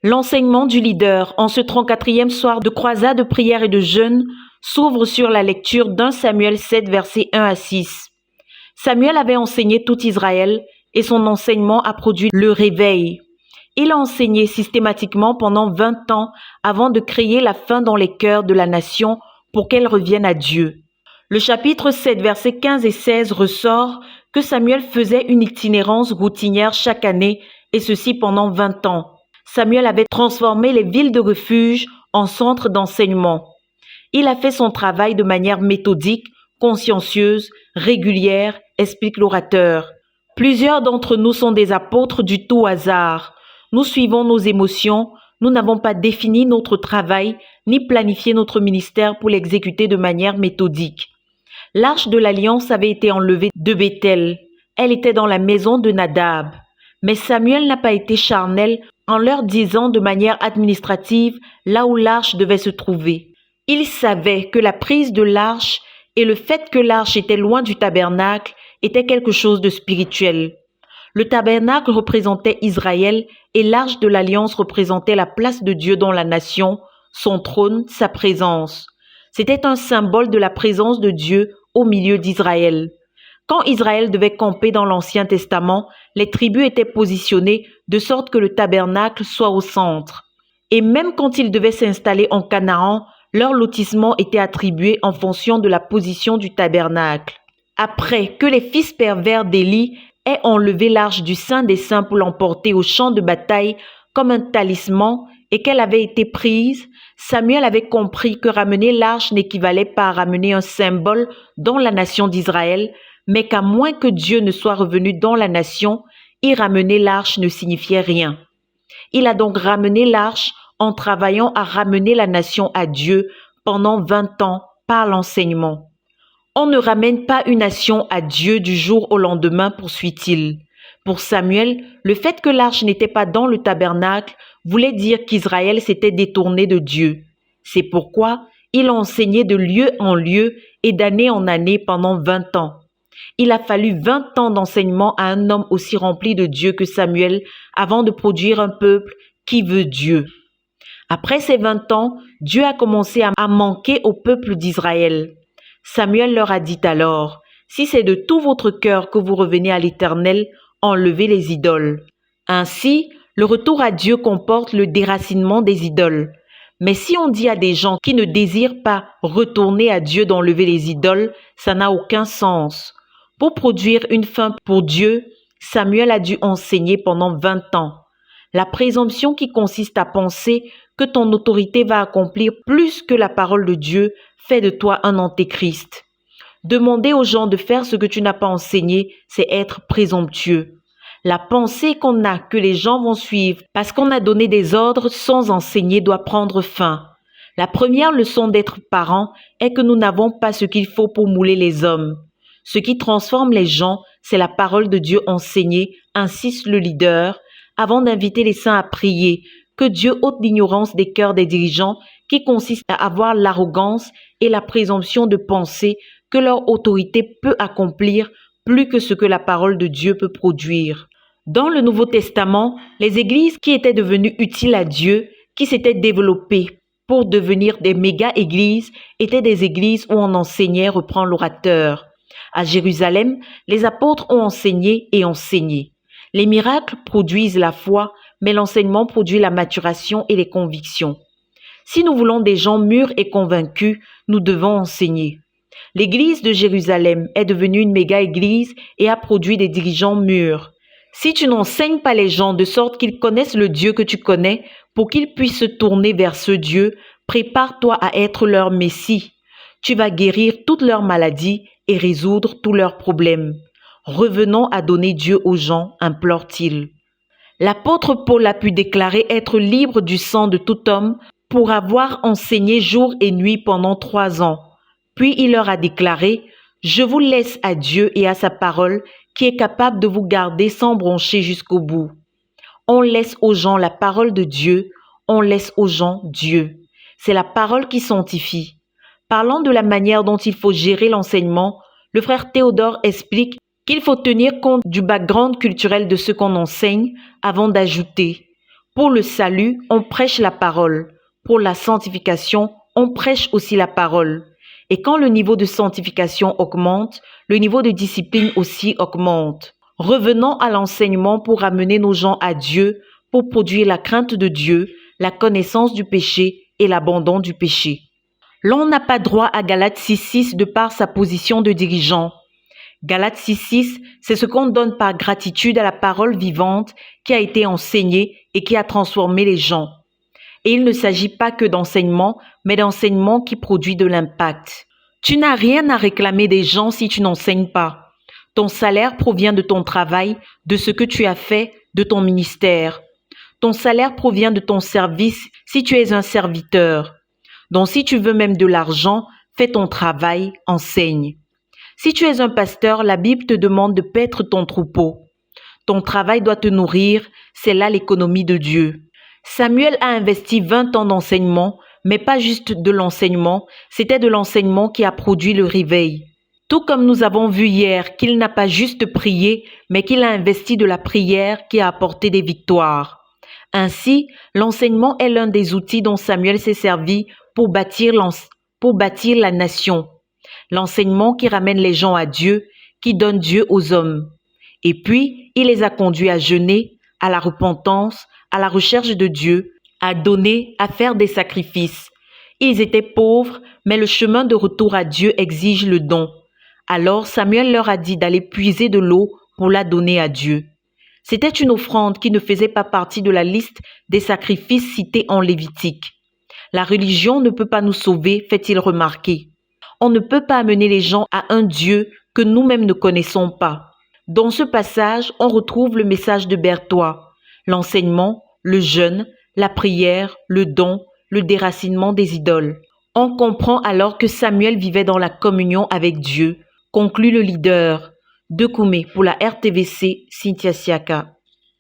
L'enseignement du leader en ce 34e soir de croisade de prière et de jeûne s'ouvre sur la lecture d'1 Samuel 7, versets 1 à 6. Samuel avait enseigné tout Israël et son enseignement a produit le réveil. Il a enseigné systématiquement pendant 20 ans avant de créer la faim dans les cœurs de la nation pour qu'elle revienne à Dieu. Le chapitre 7, versets 15 et 16 ressort que Samuel faisait une itinérance routinière chaque année et ceci pendant 20 ans. Samuel avait transformé les villes de refuge en centres d'enseignement. Il a fait son travail de manière méthodique, consciencieuse, régulière, explique l'orateur. Plusieurs d'entre nous sont des apôtres du tout hasard. Nous suivons nos émotions, nous n'avons pas défini notre travail ni planifié notre ministère pour l'exécuter de manière méthodique. L'arche de l'Alliance avait été enlevée de Béthel. Elle était dans la maison de Nadab. Mais Samuel n'a pas été charnel en leur disant de manière administrative là où l'arche devait se trouver. Il savait que la prise de l'arche et le fait que l'arche était loin du tabernacle était quelque chose de spirituel. Le tabernacle représentait Israël et l'arche de l'Alliance représentait la place de Dieu dans la nation, son trône, sa présence. C'était un symbole de la présence de Dieu au milieu d'Israël. Quand Israël devait camper dans l'Ancien Testament, les tribus étaient positionnées de sorte que le tabernacle soit au centre. Et même quand ils devaient s'installer en Canaan, leur lotissement était attribué en fonction de la position du tabernacle. Après que les fils pervers d'Élie aient enlevé l'arche du Saint des Saints pour l'emporter au champ de bataille comme un talisman et qu'elle avait été prise, Samuel avait compris que ramener l'arche n'équivalait pas à ramener un symbole dans la nation d'Israël, mais qu'à moins que Dieu ne soit revenu dans la nation, y ramener l'arche ne signifiait rien. Il a donc ramené l'arche en travaillant à ramener la nation à Dieu pendant 20 ans par l'enseignement. On ne ramène pas une nation à Dieu du jour au lendemain, poursuit-il. Pour Samuel, le fait que l'arche n'était pas dans le tabernacle voulait dire qu'Israël s'était détourné de Dieu. C'est pourquoi il a enseigné de lieu en lieu et d'année en année pendant 20 ans. Il a fallu 20 ans d'enseignement à un homme aussi rempli de Dieu que Samuel avant de produire un peuple qui veut Dieu. Après ces 20 ans, Dieu a commencé à manquer au peuple d'Israël. Samuel leur a dit alors, « Si c'est de tout votre cœur que vous revenez à l'Éternel, enlevez les idoles. » Ainsi, le retour à Dieu comporte le déracinement des idoles. Mais si on dit à des gens qui ne désirent pas retourner à Dieu d'enlever les idoles, ça n'a aucun sens. Pour produire une fin pour Dieu, Samuel a dû enseigner pendant 20 ans. La présomption qui consiste à penser que ton autorité va accomplir plus que la parole de Dieu fait de toi un antéchrist. Demander aux gens de faire ce que tu n'as pas enseigné, c'est être présomptueux. La pensée qu'on a que les gens vont suivre parce qu'on a donné des ordres sans enseigner doit prendre fin. La première leçon d'être parent est que nous n'avons pas ce qu'il faut pour mouler les hommes. Ce qui transforme les gens, c'est la parole de Dieu enseignée, insiste le leader, avant d'inviter les saints à prier, que Dieu ôte l'ignorance des cœurs des dirigeants qui consiste à avoir l'arrogance et la présomption de penser que leur autorité peut accomplir plus que ce que la parole de Dieu peut produire. Dans le Nouveau Testament, les églises qui étaient devenues utiles à Dieu, qui s'étaient développées pour devenir des méga-églises, étaient des églises où on enseignait, reprend l'orateur. À Jérusalem, les apôtres ont enseigné et enseigné. Les miracles produisent la foi, mais l'enseignement produit la maturation et les convictions. Si nous voulons des gens mûrs et convaincus, nous devons enseigner. L'église de Jérusalem est devenue une méga-église et a produit des dirigeants mûrs. Si tu n'enseignes pas les gens de sorte qu'ils connaissent le Dieu que tu connais, pour qu'ils puissent se tourner vers ce Dieu, prépare-toi à être leur Messie. Tu vas guérir toutes leurs maladies et résoudre tous leurs problèmes. Revenons à donner Dieu aux gens, implore-t-il. L'apôtre Paul a pu déclarer être libre du sang de tout homme pour avoir enseigné jour et nuit pendant 3 ans. Puis il leur a déclaré « Je vous laisse à Dieu et à sa parole qui est capable de vous garder sans broncher jusqu'au bout. » On laisse aux gens la parole de Dieu, on laisse aux gens Dieu. C'est la parole qui sanctifie. Parlant de la manière dont il faut gérer l'enseignement, le frère Théodore explique qu'il faut tenir compte du background culturel de ce qu'on enseigne avant d'ajouter. Pour le salut, on prêche la parole. Pour la sanctification, on prêche aussi la parole. Et quand le niveau de sanctification augmente, le niveau de discipline aussi augmente. Revenons à l'enseignement pour amener nos gens à Dieu, pour produire la crainte de Dieu, la connaissance du péché et l'abandon du péché. L'on n'a pas droit à Galates 6.6 de par sa position de dirigeant. Galates 6.6, c'est ce qu'on donne par gratitude à la parole vivante qui a été enseignée et qui a transformé les gens. Et il ne s'agit pas que d'enseignement, mais d'enseignement qui produit de l'impact. Tu n'as rien à réclamer des gens si tu n'enseignes pas. Ton salaire provient de ton travail, de ce que tu as fait, de ton ministère. Ton salaire provient de ton service si tu es un serviteur. Donc si tu veux même de l'argent, fais ton travail, enseigne. Si tu es un pasteur, la Bible te demande de paître ton troupeau. Ton travail doit te nourrir, c'est là l'économie de Dieu. Samuel a investi 20 ans d'enseignement, mais pas juste de l'enseignement, c'était de l'enseignement qui a produit le réveil. Tout comme nous avons vu hier qu'il n'a pas juste prié, mais qu'il a investi de la prière qui a apporté des victoires. Ainsi, l'enseignement est l'un des outils dont Samuel s'est servi pour bâtir la nation. L'enseignement qui ramène les gens à Dieu, qui donne Dieu aux hommes. Et puis, il les a conduits à jeûner, à la repentance, à la recherche de Dieu, à donner, à faire des sacrifices. Ils étaient pauvres, mais le chemin de retour à Dieu exige le don. Alors Samuel leur a dit d'aller puiser de l'eau pour la donner à Dieu. C'était une offrande qui ne faisait pas partie de la liste des sacrifices cités en Lévitique. La religion ne peut pas nous sauver, fait-il remarquer. On ne peut pas amener les gens à un Dieu que nous-mêmes ne connaissons pas. Dans ce passage, on retrouve le message de Berthois, l'enseignement, le jeûne, la prière, le don, le déracinement des idoles. On comprend alors que Samuel vivait dans la communion avec Dieu, conclut le leader. De Koumé pour la RTVC, Cynthia Siaka.